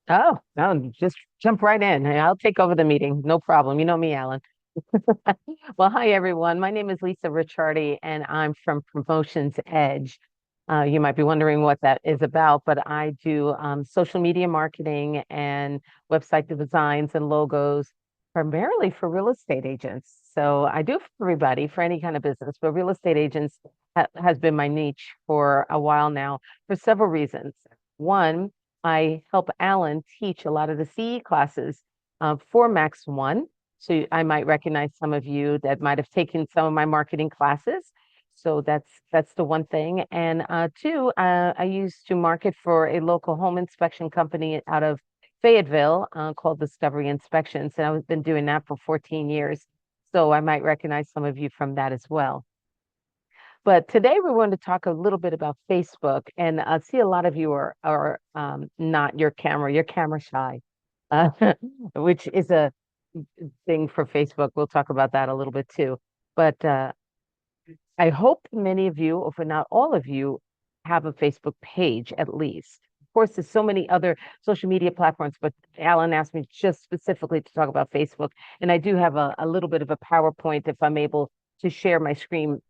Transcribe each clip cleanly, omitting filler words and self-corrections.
Oh, no, just jump right in. Hey, I'll take over the meeting. No problem. You know me, Alan. Well, hi, everyone. My name is Lisa Ricciardi, and I'm from Promotions Edge. You might be wondering what that is about, but I do social media marketing and website designs and logos primarily for real estate agents. So I do for everybody, for any kind of business, but real estate agents ha has been my niche for a while now for several reasons. One, I help Alan teach a lot of the CE classes for Max One. So I might recognize some of you that might have taken some of my marketing classes. So that's the one thing. And two, I used to market for a local home inspection company out of Fayetteville called Discovery Inspections, and I've been doing that for 14 years. So I might recognize some of you from that as well. But today we're going to talk a little bit about Facebook, and I see a lot of you are not you're camera shy, uh, which is a thing for Facebook. We'll talk about that a little bit too. But I hope many of you, or if not all of you, have a Facebook page at least. Of course, there's so many other social media platforms, but Alan asked me just specifically to talk about Facebook. And I do have a little bit of a PowerPoint if I'm able to share my screen,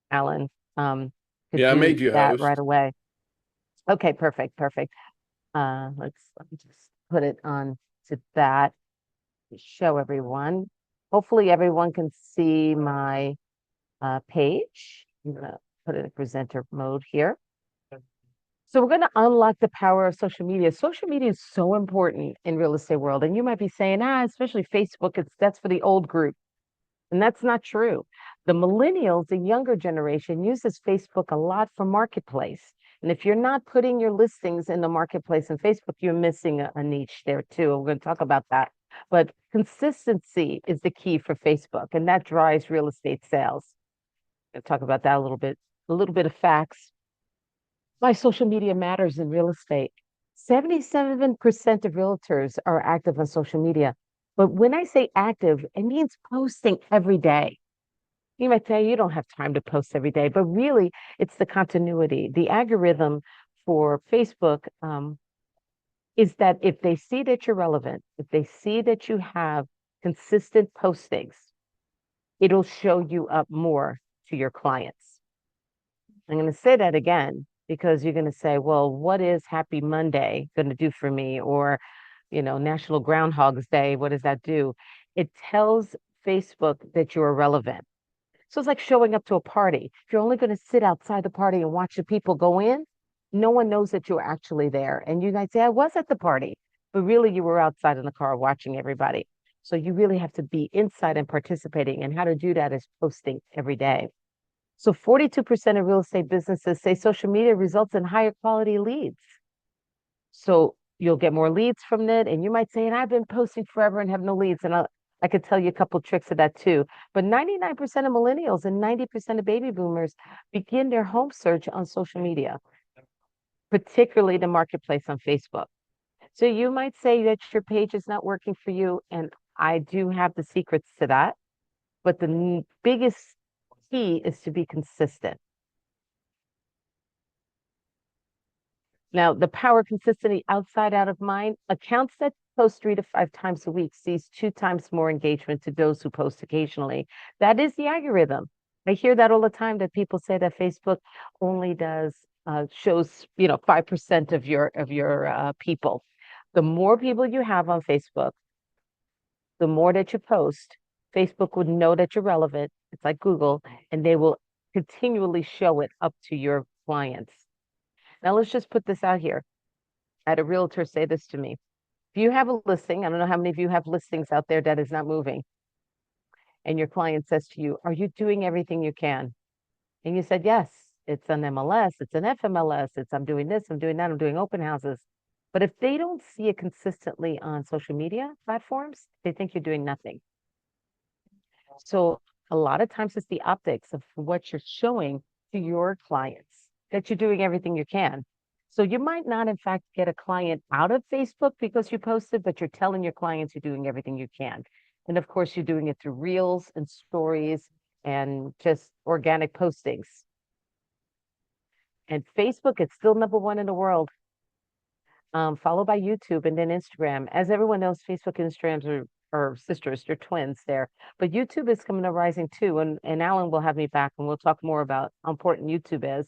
Alan. Could Yeah, I do made you that right host. away. Okay, perfect, perfect. Let me just put it on to that to show everyone. Hopefully everyone can see my page. I'm gonna put it in presenter mode here. So we're going to unlock the power of social media. Social media is so important in real estate world. And you might be saying, especially Facebook, that's for the old group. And that's not true. The millennials, the younger generation, uses Facebook a lot for marketplace. And if you're not putting your listings in the marketplace and Facebook, you're missing a niche there too. We're going to talk about that. But consistency is the key for Facebook, and that drives real estate sales. We'll talk about that a little bit of facts. Why social media matters in real estate. 77% of realtors are active on social media. But when I say active, it means posting every day. You might say you don't have time to post every day, but really it's the continuity. The algorithm for Facebook is that if they see that you're relevant, if they see that you have consistent postings, it'll show you up more to your clients. I'm going to say that again because you're going to say, well, what is Happy Monday going to do for me? Or, National Groundhog's Day, what does that do? It tells Facebook that you're relevant. So it's like showing up to a party. If you're only going to sit outside the party and watch the people go in, no one knows that you're actually there. And you might say, I was at the party, but really you were outside in the car watching everybody. So you really have to be inside and participating. And how to do that is posting every day. So 42% of real estate businesses say social media results in higher quality leads. So you'll get more leads from it. And you might say, and I've been posting forever and have no leads. And I could tell you a couple tricks of that too. But 99% of millennials and 90% of baby boomers begin their home search on social media, particularly the marketplace on Facebook. So you might say that your page is not working for you. And I do have the secrets to that. But the biggest key is to be consistent. Now, the power consistency outside out of mind, accounts that post 3 to 5 times a week sees 2 times more engagement to those who post occasionally. That is the algorithm. I hear that all the time that people say that Facebook only does shows 5% of your people. The more people you have on Facebook, the more that you post, Facebook would know that you're relevant. It's like Google, and they will continually show it up to your clients. Now let's just put this out here. I had a realtor say this to me. If you have a listing, I don't know how many of you have listings out there that is not moving, and your client says to you, are you doing everything you can? And you said, yes, it's an MLS, it's an FMLS, it's I'm doing this, I'm doing that, I'm doing open houses. But if they don't see it consistently on social media platforms, they think you're doing nothing. So a lot of times it's the optics of what you're showing to your clients that you're doing everything you can. So you might not, in fact, get a client out of Facebook because you posted, but you're telling your clients you're doing everything you can. And of course, you're doing it through reels and stories and just organic postings. And Facebook is still number one in the world. followed by YouTube and then Instagram. As everyone knows, Facebook and Instagram are sisters, they're twins there. But YouTube is coming to rising too. And Alan will have me back and we'll talk more about how important YouTube is.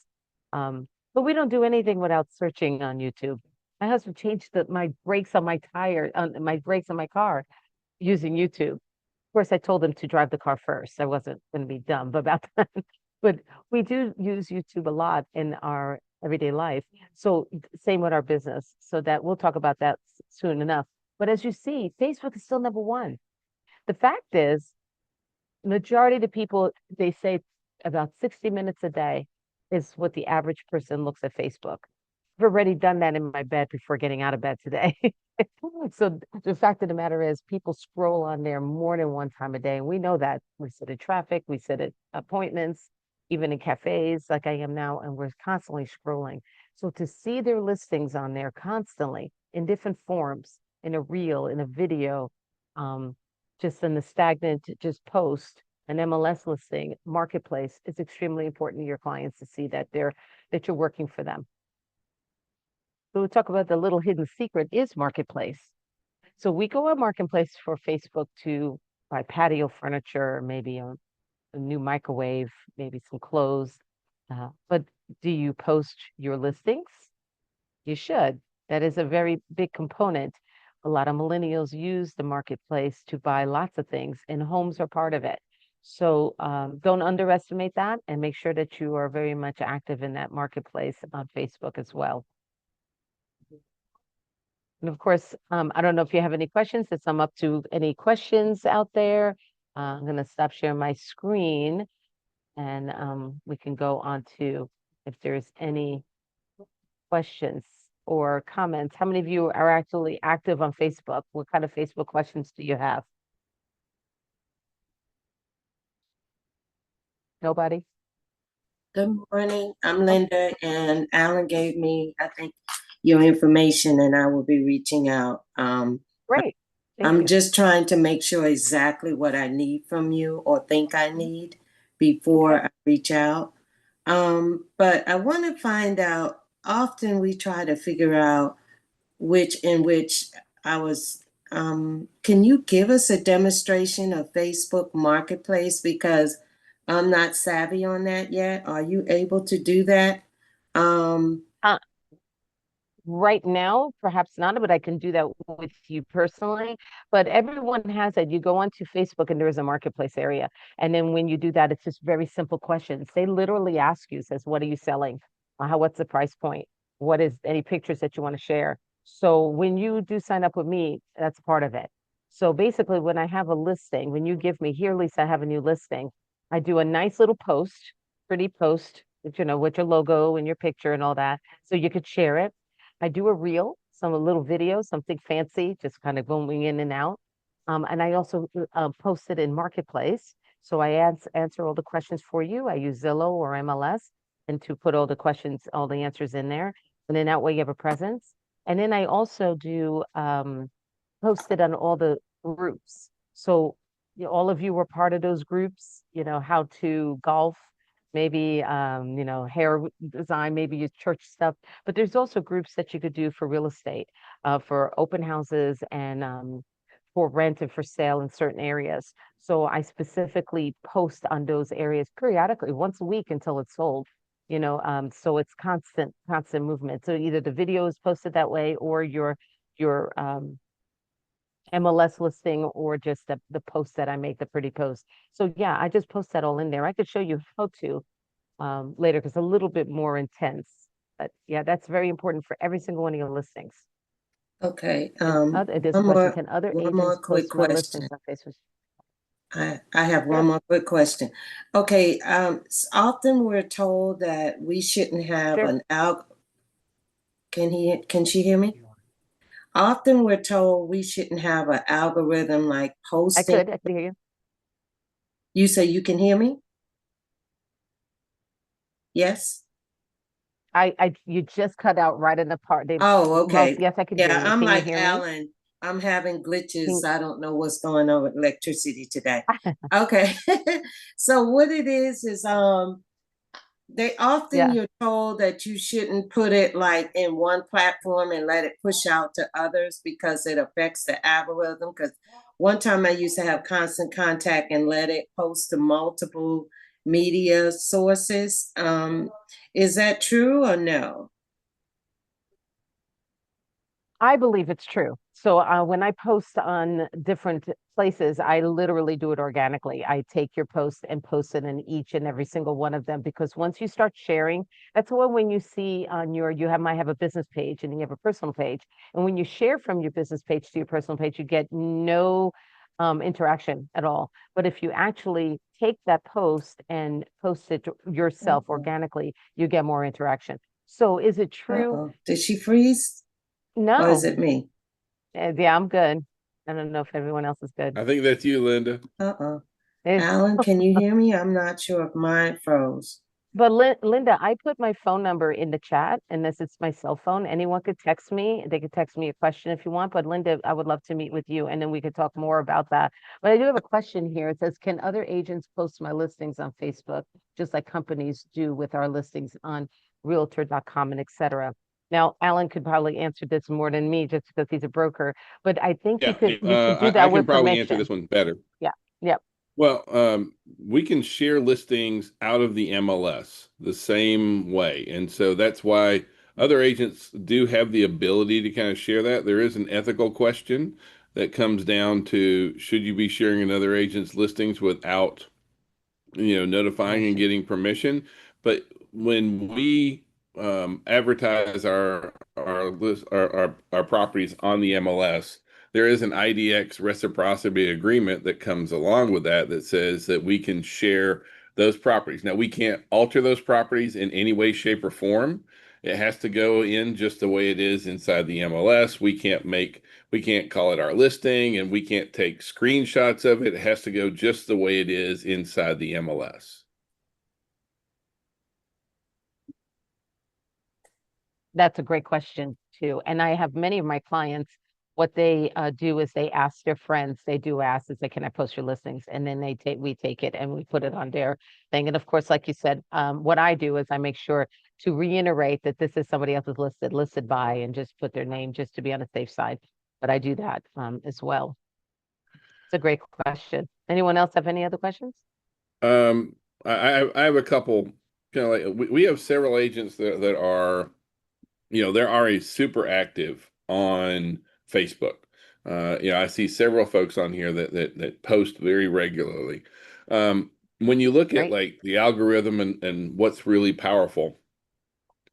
But we don't do anything without searching on YouTube. My husband changed my brakes on my tire, on my brakes on my car using YouTube. Of course, I told him to drive the car first. I wasn't going to be dumb about that. But we do use YouTube a lot in our everyday life. So same with our business. So that we'll talk about that soon enough. But as you see, Facebook is still number one. The fact is, majority of the people, they say about 60 minutes a day is what the average person looks at Facebook. I've already done that in my bed before getting out of bed today. So the fact of the matter is people scroll on there more than one time a day. And we know that. We sit in traffic, we sit at appointments, even in cafes like I am now, and we're constantly scrolling. So to see their listings on there constantly in different forms, in a reel, in a video, just in the stagnant, just post, an MLS listing, marketplace, it's extremely important to your clients to see that you're working for them. So we'll talk about the little hidden secret is marketplace. So we go on marketplace for Facebook to buy patio furniture, maybe a new microwave, maybe some clothes. But do you post your listings? You should. That is a very big component. A lot of millennials use the marketplace to buy lots of things, and homes are part of it. So don't underestimate that, and make sure that you are very much active in that marketplace on Facebook as well. And of course, I don't know if you have any questions, since I'm up to any questions out there. I'm going to stop sharing my screen and we can go on to if there's any questions or comments. How many of you are actually active on Facebook? What kind of Facebook questions do you have? Nobody? Good morning. I'm Linda, and Alan gave me, I think, your information, and I will be reaching out. Great. Thank I'm you. just trying to make sure exactly what I need from you or think I need before I reach out. But I want to find out, often we try to figure out which in which I was. Can you give us a demonstration of Facebook Marketplace? Because I'm not savvy on that yet. Are you able to do that? Uh, right now, perhaps not, but I can do that with you personally. But everyone has it. You go onto Facebook and there is a marketplace area. And then when you do that, it's just very simple questions. They literally ask you, says, what are you selling? What's the price point? What is any pictures that you want to share? So when you do sign up with me, that's part of it. So basically, when I have a listing, when you give me here, Lisa, I have a new listing, I do a nice little post, pretty post, with your logo and your picture and all that. So you could share it. I do a reel, some a little video, something fancy, just kind of going in and out. And I also post it in Marketplace. So I answer all the questions for you. I use Zillow or MLS and to put all the questions, all the answers in there. And then that way you have a presence. And then I also do post it on all the groups. So all of you were part of those groups, how to golf, maybe hair design, maybe your church stuff. But there's also groups that you could do for real estate, for open houses and for rent and for sale in certain areas. So I specifically post on those areas periodically, once a week until it's sold. So it's constant movement. So either the video is posted that way or your MLS listing or just the post that I make, the pretty post. So yeah, I just post that all in there. I could show you how to later because it's a little bit more intense. But yeah, that's very important for every single one of your listings. Okay. There's a question. Can other one more agents quick post my question. listings on Facebook? I have one more quick question. Okay. Often we're told that we shouldn't have Sure. an can she hear me? Often we're told we shouldn't have an algorithm like posting. I could hear you. You say you can hear me? Yes? You just cut out right in the part. Oh, okay. Yes, I can hear Yeah, you. I'm Can you like hear me? Alan. I'm having glitches. Can- I don't know what's going on with electricity today. Okay. So what it is they often Yeah. you're told that you shouldn't put it like in one platform and let it push out to others because it affects the algorithm. Because one time I used to have Constant Contact and let it post to multiple media sources. Is that true or no? I believe it's true. So when I post on different places, I literally do it organically. I take your post and post it in each and every single one of them because once you start sharing, that's why when you see on your, might have a business page and you have a personal page. And when you share from your business page to your personal page, you get no interaction at all. But if you actually take that post and post it yourself Uh-oh. organically, you get more interaction. So is it true? Uh-oh. Did she freeze? Or is No. it me? Yeah, I'm good. I don't know if everyone else is good. I think that's you, Linda. Uh-oh. Eh, Alan, can you hear me? I'm not sure if mine froze. But Linda, I put my phone number in the chat, and this is my cell phone. Anyone could text me. They could text me a question if you want. But Linda, I would love to meet with you, and then we could talk more about that. But I do have a question here. It says, can other agents post my listings on Facebook, just like companies do with our listings on Realtor.com and etc. Now, Alan could probably answer this more than me, just because he's a broker. But I think Yeah, you could do I that can with probably answer permission. this one better. Yeah. Yeah. Well, we can share listings out of the MLS the same way. And so that's why other agents do have the ability to kind of share that. There is an ethical question that comes down to should you be sharing another agent's listings without, notifying and Permission. getting permission. But when we advertise our list our properties on the MLS, there is an IDX reciprocity agreement that comes along with that that says that we can share those properties. Now we can't alter those properties in any way, shape, or form. It has to go in just the way it is inside the MLS. We can't call it our listing and we can't take screenshots of it. It has to go just the way it is inside the MLS. That's a great question too. And I have many of my clients, what they do is they ask their friends, they do ask, is like, can I post your listings? And then we take it and we put it on their thing. And of course, like you said, what I do is I make sure to reiterate that this is somebody else's listed by, and just put their name just to be on the safe side. But I do that as well. It's a great question. Anyone else have any other questions? Um, I have a couple kind of like we have several agents that are, they're already super active on Facebook. I see several folks on here that post very regularly. When you look at Great. like the algorithm and what's really powerful,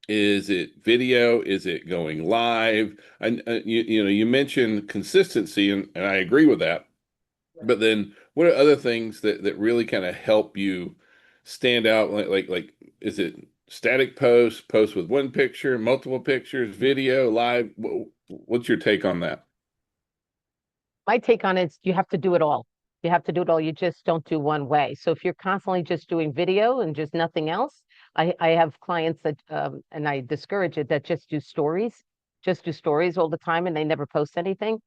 is it video? Is it going live? And you mentioned consistency, and I agree with that. But then, what are other things that really kind of help you stand out? Like, is it static post with one picture, multiple pictures, video, live? What's your take on that? My take on it is you have to do it all. You have to do it all. You just don't do one way. So if you're constantly just doing video and just nothing else, I have clients that and I discourage it, that just do stories all the time and they never post anything.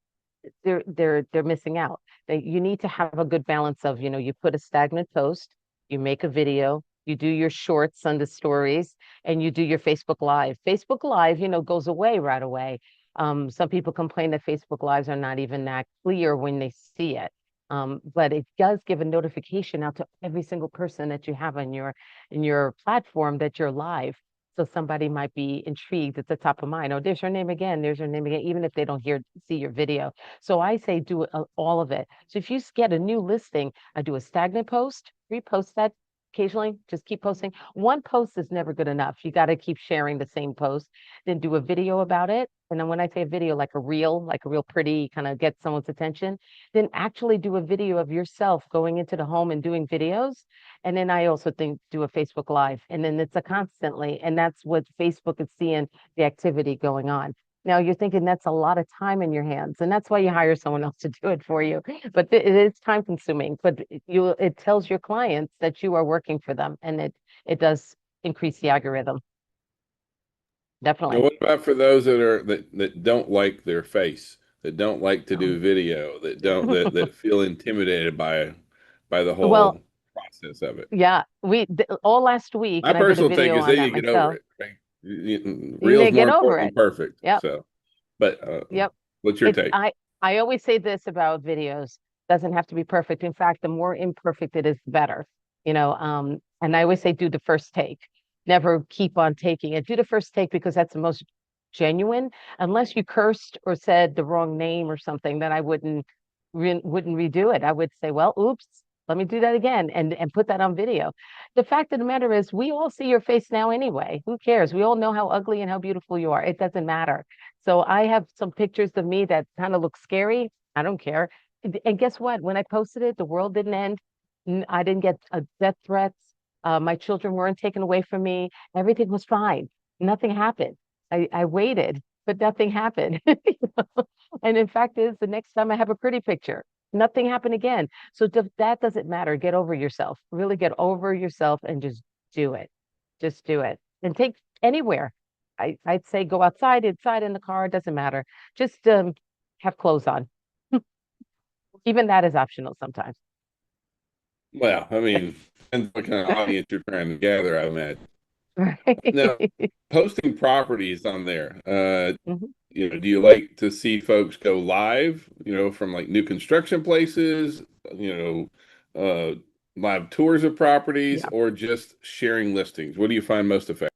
They're missing out. You need to have a good balance of, you put a stagnant post, you make a video, you do your shorts on the stories, and you do your Facebook Live. Facebook Live, goes away right away. Some people complain that Facebook Lives are not even that clear when they see it. But it does give a notification out to every single person that you have on your platform that you're live. So somebody might be intrigued at the top of mind. Oh, there's your name again. There's your name again, even if they don't see your video. So I say do all of it. So if you get a new listing, I do a stagnant post, repost that occasionally, just keep posting. One post is never good enough. You got to keep sharing the same post, then do a video about it. And then when I say a video, like a real pretty, kind of get someone's attention, then actually do a video of yourself going into the home and doing videos. And then I also think do a Facebook Live. And then it's a constantly, and that's what Facebook is seeing, the activity going on. Now you're thinking that's a lot of time in your hands, and that's why you hire someone else to do it for you. But it is time consuming, but it tells your clients that you are working for them, and it does increase the algorithm. Now, Definitely. what about for those that don't like their face, that don't like to do Um, video, that don't that feel intimidated by the well, whole process of it. Yeah, all last week, My and I did a personal take video is on then that you get over myself. it. Right? You Real's may more get over important it. than perfect. Yep, So, but yep. what's your It's take? I always say this about videos. Doesn't have to be perfect. In fact, the more imperfect it is, the better. And I always say do the first take. Never keep on taking it. Do the first take because that's the most genuine. Unless you cursed or said the wrong name or something, then I wouldn't redo it. I would say, well, oops, let me do that again and put that on video. The fact of the matter is, we all see your face now anyway. Who cares? We all know how ugly and how beautiful you are. It doesn't matter. So I have some pictures of me that kind of look scary. I don't care. And guess what? When I posted it, the world didn't end. I didn't get death threats. My children weren't taken away from me. Everything was fine. Nothing happened. I waited, but nothing happened. And in fact is the next time I have a pretty picture, nothing happened again. So that doesn't matter. Get over yourself. Really get over yourself and just do it. Just do it. And take anywhere. I'd say go outside, inside in the car, it doesn't matter. Just have clothes on. Even that is optional sometimes. Well, I mean, depends what kind of audience you're trying to gather, I imagine. Now, Right. posting properties on there, Mhm. do you like to see folks go live, from like new construction places, live tours of properties, Yeah. or just sharing listings? What do you find most effective?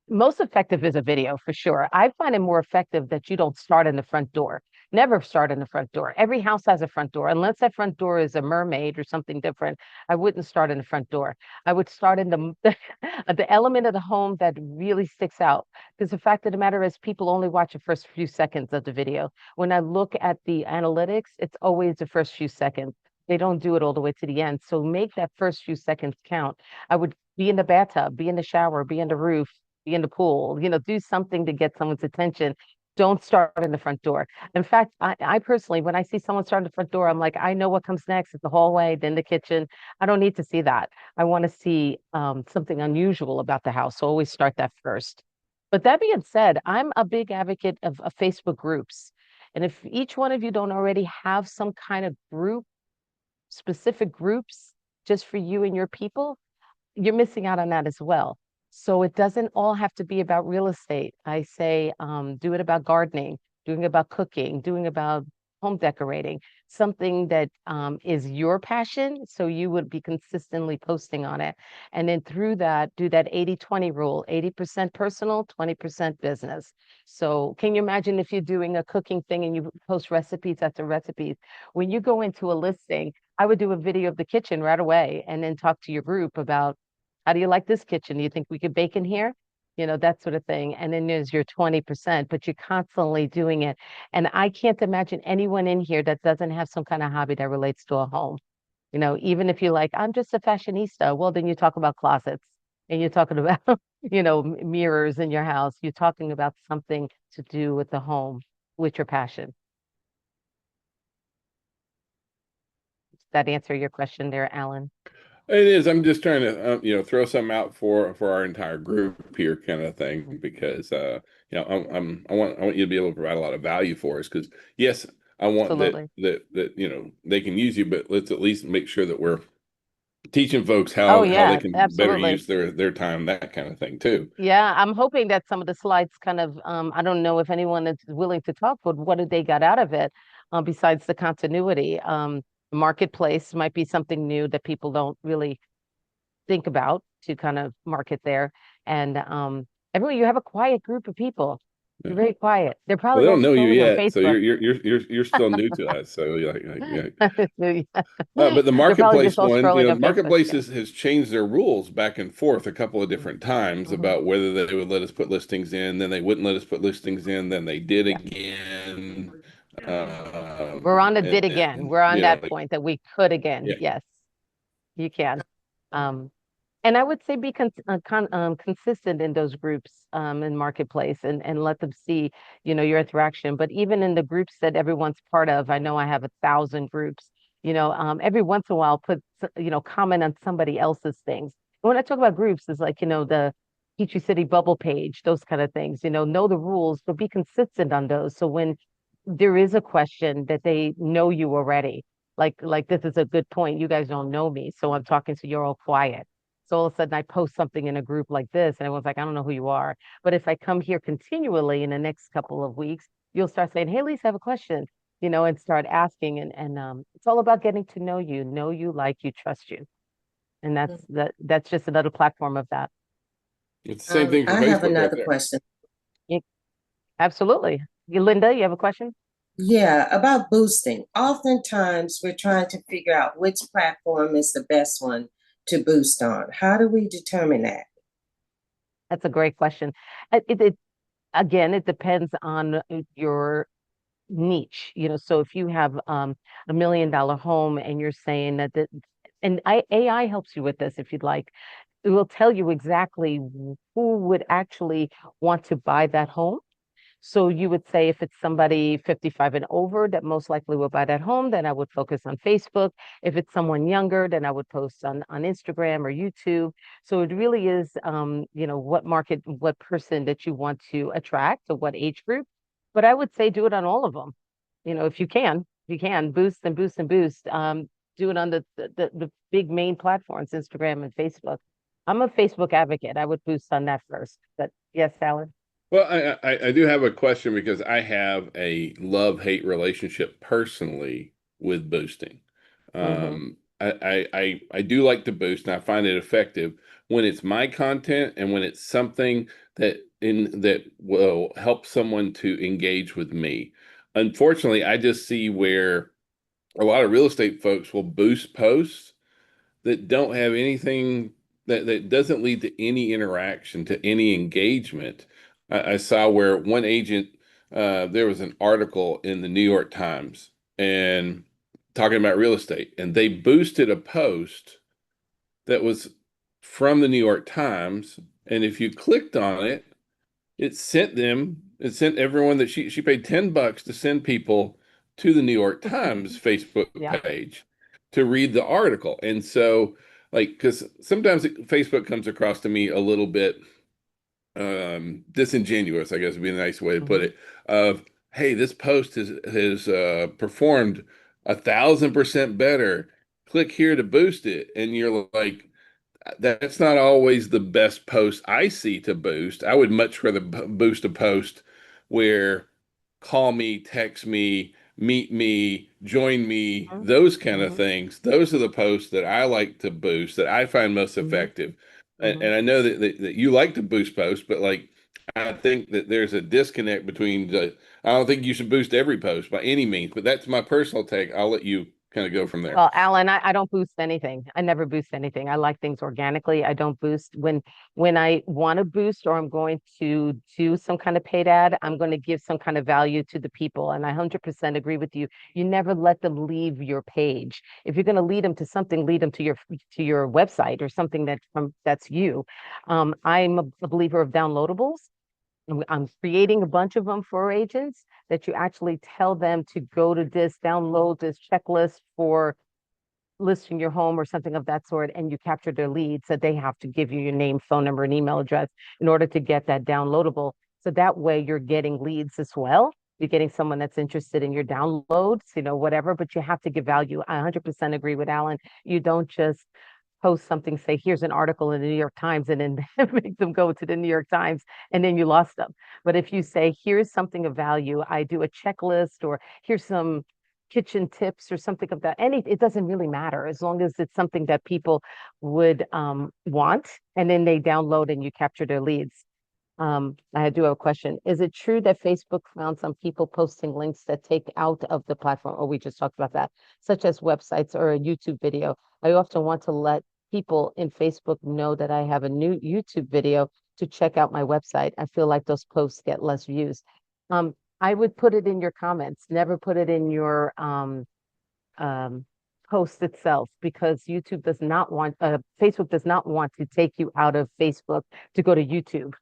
Most effective is a video for sure. I find it more effective that you don't start in the front door. Never start in the front door. Every house has a front door. Unless that front door is a mermaid or something different, I wouldn't start in the front door. I would start in the element of the home that really sticks out. Because the fact of the matter is, people only watch the first few seconds of the video. When I look at the analytics, it's always the first few seconds. They don't do it all the way to the end. So make that first few seconds count. I would be in the bathtub, be in the shower, be in the roof, be in the pool, do something to get someone's attention. Don't start in the front door. In fact, I personally, when I see someone start in the front door, I'm like, I know what comes next. It's the hallway, then the kitchen. I don't need to see that. I want to see something unusual about the house. So always start that first. But that being said, I'm a big advocate of Facebook groups. And if each one of you don't already have some kind of group, specific groups just for you and your people, you're missing out on that as well. So it doesn't all have to be about real estate. I say, do it about gardening, doing about cooking, doing about home decorating, something that is your passion. So you would be consistently posting on it. And then through that, do that 80-20 rule, 80% personal, 20% business. So can you imagine if you're doing a cooking thing and you post recipes after recipes? When you go into a listing, I would do a video of the kitchen right away and then talk to your group about how do you like this kitchen? Do you think we could bake in here? That sort of thing. And then there's your 20%, but you're constantly doing it. And I can't imagine anyone in here that doesn't have some kind of hobby that relates to a home. Even if you're like, I'm just a fashionista, well, then you talk about closets and you're talking about, mirrors in your house. You're talking about something to do with the home, with your passion. Does that answer your question there, Alan? It is. I'm just trying to, throw something out for our entire group here, kind of thing, because I want you to be able to provide a lot of value for us. Because yes, I want that Absolutely. they can use you, but let's at least make sure that we're teaching folks Oh how they yeah, can better absolutely. use their time, that kind of thing too. Yeah, I'm hoping that some of the slides kind of, I don't know if anyone is willing to talk, but what did they got out of it, besides the continuity? Marketplace might be something new that people don't really think about to kind of market there. And everyone, you have a quiet group of people. You're Yeah. very quiet. They're Well, probably they all don't know you scrolling on yet, so Facebook. you're still new to us. So yeah. But the They're probably just marketplace all one, scrolling on Facebook. marketplace Yeah. has changed their rules back and forth a couple of different times Mhm. about whether they would let us put listings in, then they wouldn't let us put listings in, then they did Yeah. again. We're on the did again. And We're on that like, point that we could again. yeah. Yes, you can. Um, and I would say be consistent in those groups in marketplace and let them see, your interaction. But even in the groups that everyone's part of, I know I have 1,000 groups. Every once in a while, comment on somebody else's things. And when I talk about groups, it's like the Peachtree City bubble page, those kind of things. Know the rules, but be consistent on those. So when there is a question that they know you already. like this is a good point. You guys don't know me, so I'm talking, so you're all quiet. So all of a sudden I post something in a group like this, and everyone's like, I don't know who you are. But if I come here continually in the next couple of weeks, you'll start saying, hey, Lisa, I have a question, and start asking. And it's all about getting to know you, like you, trust you. And that's just another platform of that. It's the same thing for I have Facebook right another there. question. Yeah, absolutely. Linda, you have a question? Yeah, about boosting. Oftentimes, we're trying to figure out which platform is the best one to boost on. How do we determine that? That's a great question. Again, it depends on your niche, so if you have $1 million home and you're saying and AI helps you with this if you'd like. It will tell you exactly who would actually want to buy that home. So you would say if it's somebody 55 and over that most likely will buy that home, then I would focus on Facebook. If it's someone younger, then I would post on Instagram or YouTube. So it really is, what market, what person that you want to attract, or what age group. But I would say do it on all of them. If you can boost and boost and boost. Do it on the big main platforms, Instagram and Facebook. I'm a Facebook advocate. I would boost on that first. But yes, Alan. Well, I do have a question because I have a love-hate relationship personally with boosting. Hmm. I do like to boost, and I find it effective when it's my content and when it's something that will help someone to engage with me. Unfortunately, I just see where a lot of real estate folks will boost posts that don't have anything that doesn't lead to any interaction, to any engagement. I saw where one agent, there was an article in the New York Times and talking about real estate, and they boosted a post that was from the New York Times. And if you clicked on it, it sent everyone that she paid $10 to send people to the New York Times Facebook Yeah. page to read the article. And so, like, because sometimes Facebook comes across to me a little bit disingenuous, I guess would be a nice way to put Hmm. it, of hey, this post has performed 1,000% better. Click here to boost it. And you're like, that's not always the best post I see to boost. I would much rather boost a post where call me, text me, meet me, join me, those kind of Hmm. things. Those are the posts that I like to boost that I find most Hmm. effective. Hmm. And I know that you like to boost posts, but like I think that there's a disconnect between I don't think you should boost every post by any means, but that's my personal take. I'll let you kind of go from there. Well, Alan, I don't boost anything. I never boost anything. I like things organically. I don't boost when I want to boost or I'm going to do some kind of paid ad, I'm going to give some kind of value to the people. And I 100% agree with you. You never let them leave your page. If you're going to lead them to something, lead them to your website or something that's you. I'm a believer of downloadables. I'm creating a bunch of them for agents that you actually tell them to go to this, download this checklist for listing your home or something of that sort, and you capture their leads. So they have to give you your name, phone number, and email address in order to get that downloadable. So that way you're getting leads as well. You're getting someone that's interested in your downloads, whatever, but you have to give value. I 100% agree with Alan. You don't just post something, say, here's an article in the New York Times, and then make them go to the New York Times, and then you lost them. But if you say, here's something of value, I do a checklist, or here's some kitchen tips or something of that, it doesn't really matter as long as it's something that people would want, and then they download and you capture their leads. I do have a question. Is it true that Facebook found some people posting links that take out of the platform? Or we just talked about that, such as websites or a YouTube video. I often want to let people in Facebook know that I have a new YouTube video to check out my website. I feel like those posts get less views. I would put it in your comments, never put it in your um, post itself, because Facebook does not want to take you out of Facebook to go to YouTube.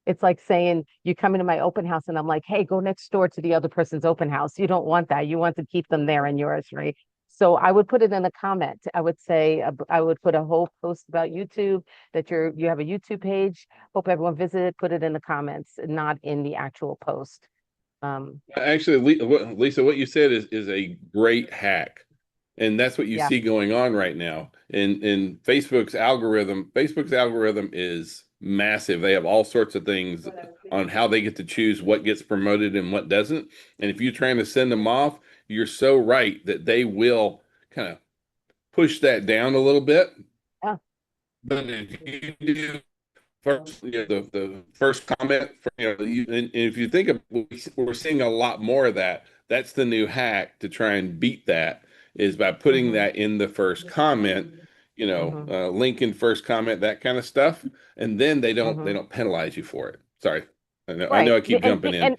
It's like saying you come into my open house and I'm like, hey, go next door to the other person's open house. You don't want that. You want to keep them there in yours, right? So I would put it in a comment. I would say I would put a whole post about YouTube, that you have a YouTube page. Hope everyone visit it. Put it in the comments, not in the actual post. Actually, Lisa, what you said is a great hack. And that's what you Yeah. see going on right now. In Facebook's algorithm is massive. They have all sorts of things on how they get to choose what gets promoted and what doesn't. And if you're trying to send them off, you're so right that they will kind of push that down a little bit. Yeah. But if you do first, the first comment, and if you think of, we're seeing a lot more of that. That's the new hack to try and beat that is by putting Mhm. that in the first comment, Mhm. link in first comment, that kind of stuff, and then they Mhm. don't penalize you for it. Sorry, I know Right. I keep jumping in. And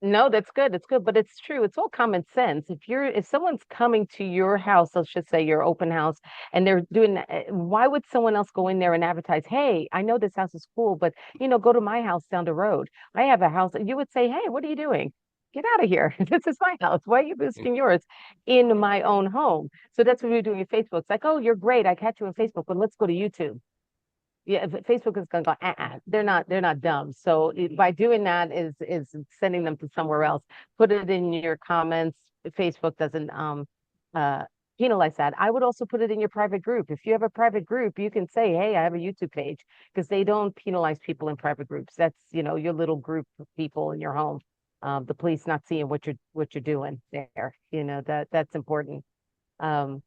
no, that's good. It's good, but it's true. It's all common sense. If someone's coming to your house, let's just say your open house, and they're doing, why would someone else go in there and advertise, "Hey, I know this house is cool, but go to my house down the road. I have a house." You would say, "Hey, what are you doing? Get out of here. This is my house. Why are you boosting yours in my own home?" So that's what we're doing in Facebook. It's like, "Oh, you're great. I catch you on Facebook, but let's go to YouTube." Yeah, if Facebook is going to go, they're not dumb. So by doing that is sending them to somewhere else. Put it in your comments. Facebook doesn't uh penalize that. I would also put it in your private group. If you have a private group, you can say, "Hey, I have a YouTube page," because they don't penalize people in private groups. That's your little group of people in your home. The police not seeing what you're doing there. That's important. Um,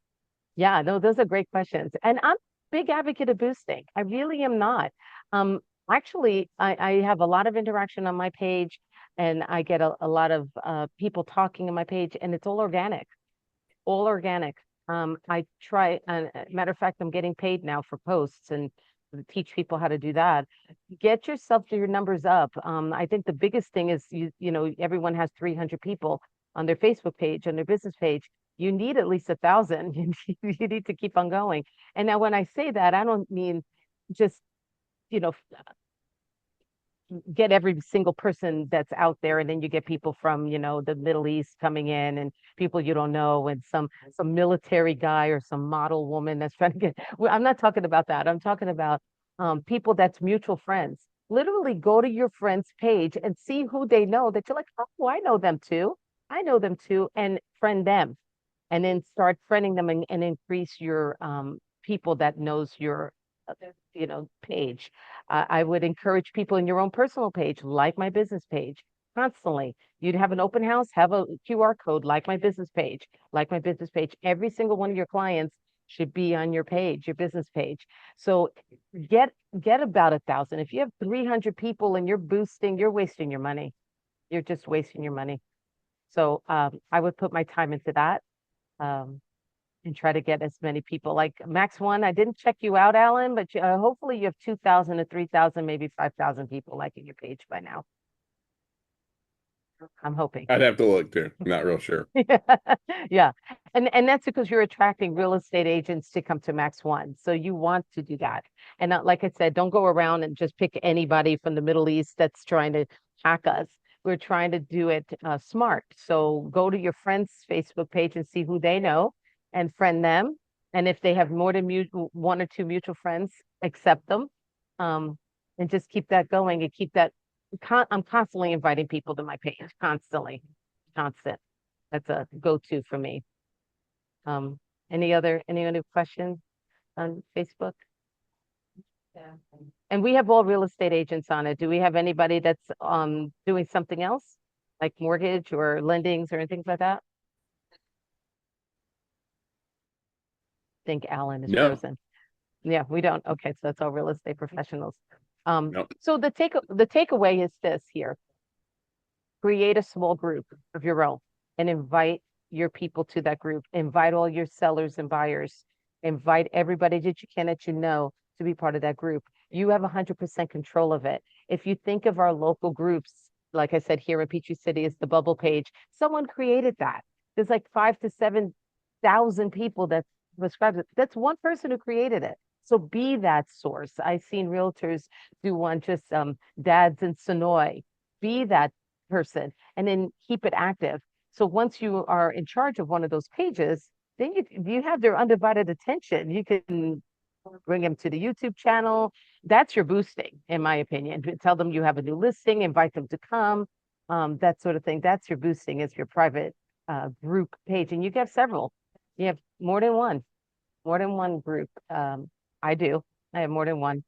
yeah, no, those are great questions. And I'm a big advocate of boosting. I really am not. Um, Actually, I have a lot of interaction on my page and I get a lot of people talking on my page and it's all organic, all organic. I try, matter of fact, I'm getting paid now for posts and teach people how to do that. Get yourself to your numbers up. I think the biggest thing is everyone has 300 people on their Facebook page, on their business page. You need at least 1,000. You need to keep on going. And now when I say that, I don't mean just, you know, get every single person that's out there and then you get people from the Middle East coming in and people you don't know and some military guy or some model woman that's trying to get well, I'm not talking about that. I'm talking about people that's mutual friends. Literally go to your friend's page and see who they know that you're like, "Oh, I know them too. I know them too," and friend them and then start friending them and increase your people that knows your page. I would encourage people in your own personal page, like my business page, constantly. You'd have an open house, have a QR code, like my business page, like my business page. Every single one of your clients should be on your page, your business page. So get about 1,000. If you have 300 people and you're boosting, you're wasting your money. You're just wasting your money. So I would put my time into that. And try to get as many people like max one. I didn't check you out, Alan, but hopefully you have 2,000 to 3,000, maybe 5,000 people liking your page by now. I'm hoping. I'd have to look too. Not real sure. Yeah. And that's because you're attracting real estate agents to come to Max One. So you want to do that. And like I said, don't go around and just pick anybody from the Middle East that's trying to hack us. We're trying to do it smart. So go to your friend's Facebook page and see who they know and friend them. And if they have more than one or two mutual friends, accept them. Um, and just keep that going and keep that I'm constantly inviting people to my page, constantly, constant. That's a go-to for me. Um, any other questions on Facebook? Yeah. And we have all real estate agents on it. Do we have anybody that's doing something else, like mortgage or lendings or anything like that? I think Alan is No, frozen. Yeah, we don't. Okay, so that's all real estate professionals. no. So the takeaway is this here. Create a small group of your own and invite your people to that group. Invite all your sellers and buyers. Invite everybody that you can that you know to be part of that group. You have 100% control of it. If you think of our local groups, like I said, here in Peachtree City is the bubble page. Someone created that. There's like 5,000 to 7,000 people that subscribe. That's one person who created it. So be that source. I've seen realtors do one just dads in Sonoy. Be that person and then keep it active. So once you are in charge of one of those pages, then you have their undivided attention. You can bring them to the YouTube channel. That's your boosting, in my opinion. Tell them you have a new listing, invite them to come, that sort of thing. That's your boosting. It's your private group page, and you have several. You have more than one group. I do. I have more than one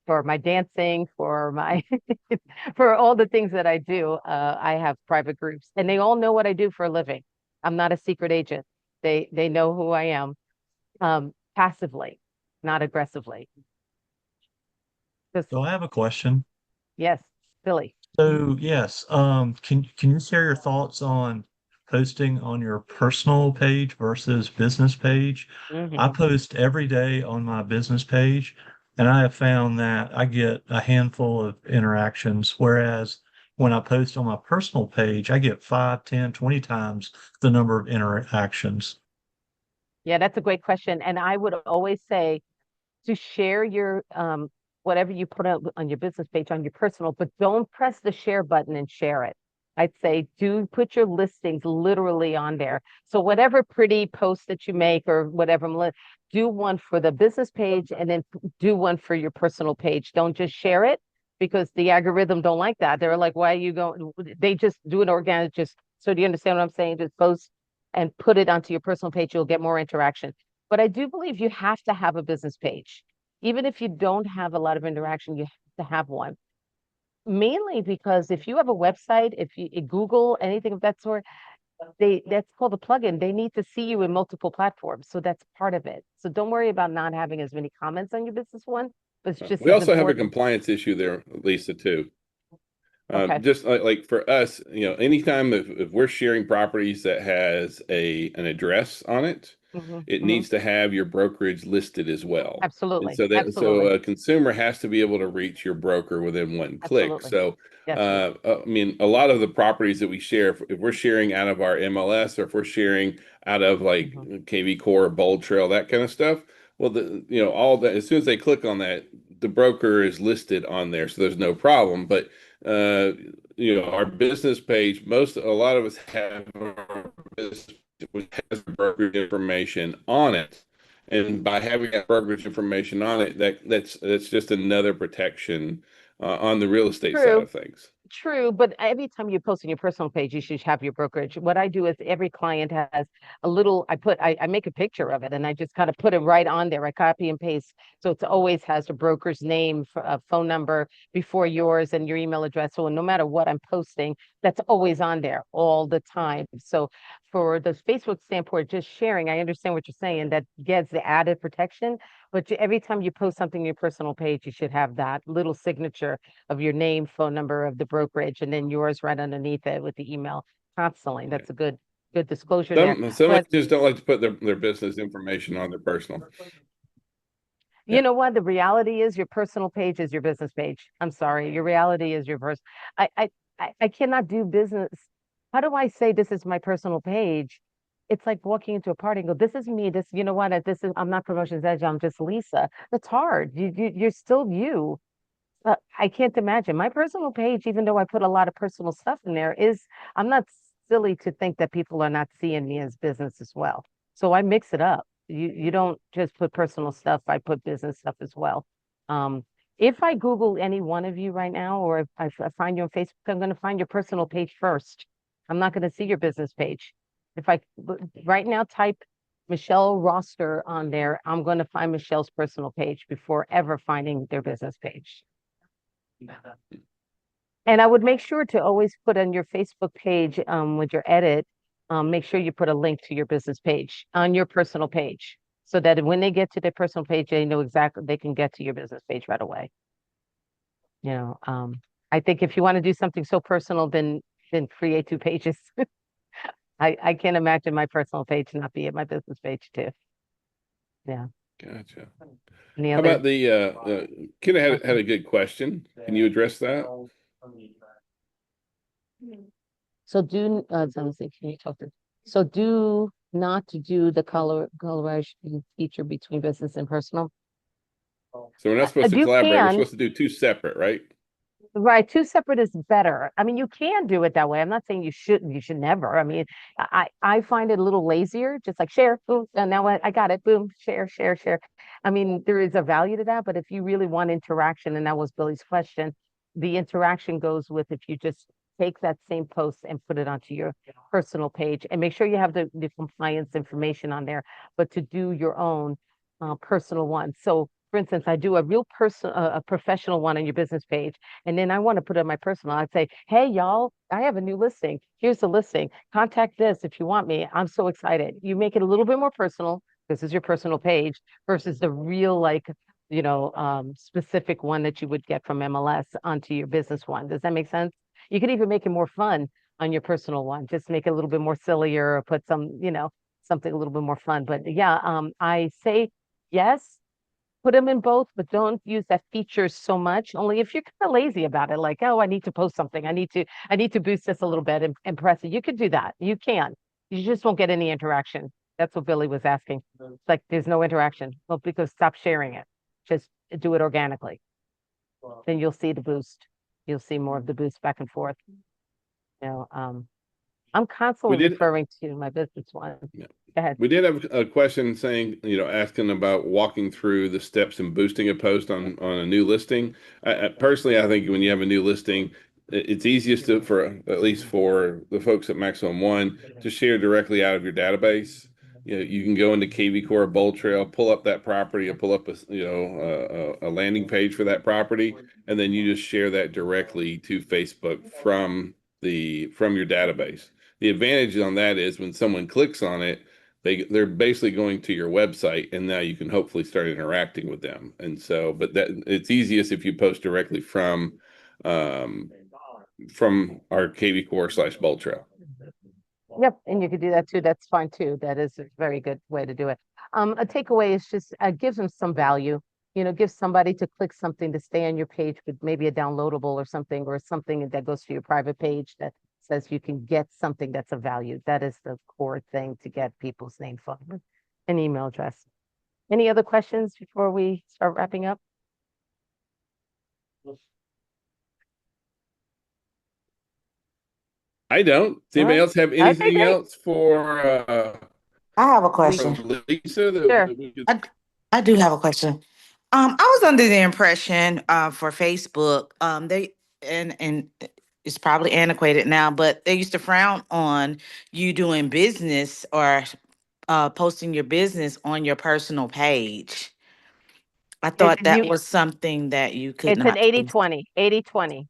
for my dancing, for my for all the things that I do. I have private groups, and they all know what I do for a living. I'm not a secret agent. They know who I am, passively, not aggressively. Just So I have a question. yes, Billy. So yes, can you share your thoughts on posting on your personal page versus business page? I Hmm. post every day on my business page, and I have found that I get a handful of interactions, whereas when I post on my personal page, I get 5, 10, 20 times the number of interactions. Yeah, that's a great question. And I would always say to share your whatever you put out on your business page on your personal, but don't press the share button and share it. I'd say do put your listings literally on there. So whatever pretty post that you make or whatever, do one for the business page and then do one for your personal page. Don't just share it because the algorithm don't like that. They're like, why are you going? They just do an organic. Just so do you understand what I'm saying? Just post and put it onto your personal page. You'll get more interaction. But I do believe you have to have a business page. Even if you don't have a lot of interaction, you have to have one. Mainly because if you have a website, if you Google anything of that sort, that's called a plugin. They need to see you in multiple platforms. So that's part of it. So don't worry about not having as many comments on your business one, but it's just We as also have a important. compliance issue there, Lisa, too. Okay. Just like for us, anytime if we're sharing properties that has an address on it, Hmm. it Hmm. needs to have your brokerage listed as well. And Absolutely. so Absolutely. a consumer has to be able to reach your broker within one click. Absolutely. So Yes, sir. I mean, a lot of the properties that we share, if we're sharing out of our MLS or if we're sharing out of like Hmm. KV Core, Bold Trail, that kind of stuff, well, all that as soon as they click on that, the broker is listed on there, so there's no problem. But uh, our business page, a lot of us have our business which has brokerage information on it. And by having that brokerage information on it, that's just another protection on the real estate side True. of things. True, but every time you post on your personal page, you should have your brokerage. What I do is every client has a little, I make a picture of it and I just kind of put it right on there. I copy and paste. So it always has the broker's name, phone number before yours and your email address. So no matter what I'm posting, that's always on there all the time. So for the Facebook standpoint, just sharing, I understand what you're saying, that gets the added protection. But every time you post something on your personal page, you should have that little signature of your name, phone number of the brokerage, and then yours right underneath it with the email constantly. That's a good disclosure there. Some But agents don't like to put their business information on their personal. you Yeah. know what? The reality is your personal page is your business page. I'm sorry. Your reality is your first. I I I cannot do business. How do I say this is my personal page? It's like walking into a party and go, this is me. This, you know what? This is I'm not Promotions Edge. I'm just Lisa. That's hard. You're still you. I can't imagine my personal page, even though I put a lot of personal stuff in there, I'm not silly to think that people are not seeing me as business as well. So I mix it up. You don't just put personal stuff, I put business stuff as well. Um, if I Google any one of you right now, or if I find you on Facebook, I'm going to find your personal page first. I'm not going to see your business page. If I right now type Michelle Roster on there, I'm going to find Michelle's personal page before ever finding their business page. And I would make sure to always put on your Facebook page, with your edit, make sure you put a link to your business page on your personal page so that when they get to their personal page, they know exactly they can get to your business page right away. You know, I think if you want to do something so personal, then create two pages. I can't imagine my personal page not be at my business page too. Yeah. Gotcha. Any How other about Kid had a good question. Can you address that? So let me see, can you talk to, so do not to do the coloration feature between business and personal. So we're not supposed to You collaborate. We're can, supposed to do two separate, right? right, two separate is better. I mean, you can do it that way. I'm not saying you should never. I mean, I find it a little lazier, just like share, boom, and now I got it, boom, share, share, share. I mean, there is a value to that, but if you really want interaction, and that was Billy's question, the interaction goes with if you just take that same post and put it onto your personal page and make sure you have the compliance information on there, but to do your own personal one. So for instance, I do a real personal, a professional one on your business page, and then I want to put it on my personal. I'd say, hey, y'all, I have a new listing. Here's the listing. Contact this if you want me. I'm so excited. You make it a little bit more personal. This is your personal page versus the real, like, specific one that you would get from MLS onto your business one. Does that make sense? You could even make it more fun on your personal one. Just make it a little bit more sillier or put some, something a little bit more fun. But yeah, I say yes, put them in both, but don't use that feature so much. Only if you're kind of lazy about it, like, oh, I need to post something. I need to boost this a little bit and press it. You could do that. You can. You just won't get any interaction. That's what Billy was asking. It's like there's no interaction. Well, because stop sharing it. Just do it organically. Then you'll see the boost. You'll see more of the boost back and forth. I'm constantly did- referring to my business one. Yeah. Go ahead. We did have a question saying, asking about walking through the steps and boosting a post on a new listing. Personally, I think when you have a new listing, it's easiest for at least for the folks at Maximum One to share directly out of your database. You can go into KV Core, Bold Trail, pull up that property, and pull up a landing page for that property, and then you just share that directly to Facebook from your database. The advantage on that is when someone clicks on it, they're basically going to your website, and now you can hopefully start interacting with them. And so, but that it's easiest if you post directly from our KV Core / Bold Trail. Yep, and you could do that too. That's fine too. That is a very good way to do it. A takeaway is just gives them some value. Give somebody to click something to stay on your page with maybe a downloadable or something that goes to your private page that says you can get something that's of value. That is the core thing to get people's name, phone, and email address. Any other questions before we start wrapping up? I don't. Does anybody else have anything great. else for I have a question. Lisa? Sure. I do have a question. I was under the impression for Facebook, they and it's probably antiquated now, but they used to frown on you doing business or posting your business on your personal page. I thought that was something that you could It's an not do. 80-20, 80-20,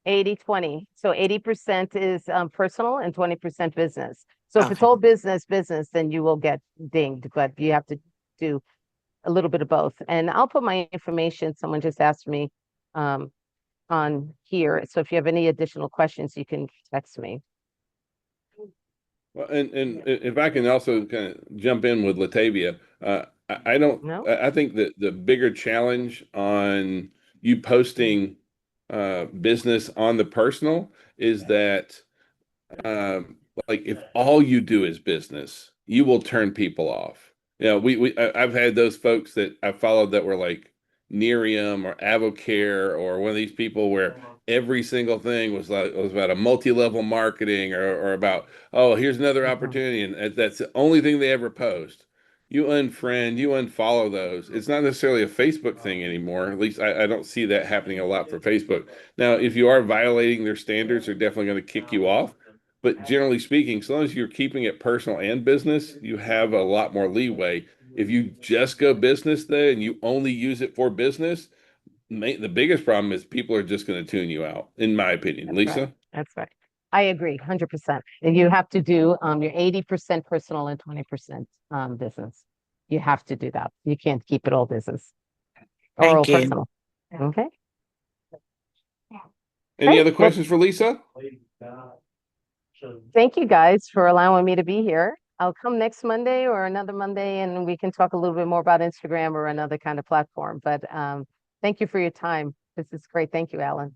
80-20. So 80% is personal and 20% business. So if it's Okay. all business, then you will get dinged, but you have to do a little bit of both. And I'll put my information. Someone just asked me on here. So if you have any additional questions, you can text me. Well, and if I can also kind of jump in with Latavia, I don't. No? I think that the bigger challenge on you posting business on the personal is that like if all you do is business, you will turn people off. I've had those folks that I followed that were like Nerium or Avocare or one of these people where every single thing was about a multi-level marketing or about, oh, here's another opportunity, and that's the only thing they ever post. You unfriend, you unfollow those. It's not necessarily a Facebook thing anymore. At least I don't see that happening a lot for Facebook. Now, if you are violating their standards, they're definitely going to kick you off. But generally speaking, as long as you're keeping it personal and business, you have a lot more leeway. If you just go business though, and you only use it for business, the biggest problem is people are just going to tune you out, in my opinion. That's Lisa? right. That's right. I agree 100%. And you have to do your 80% personal and 20% business. You have to do that. You can't keep it all business or all Thank you. personal. Okay. Any Great. other questions for Lisa? Thank you guys for allowing me to be here. I'll come next Monday or another Monday and we can talk a little bit more about Instagram or another kind of platform. But thank you for your time. This is great. Thank you, Alan.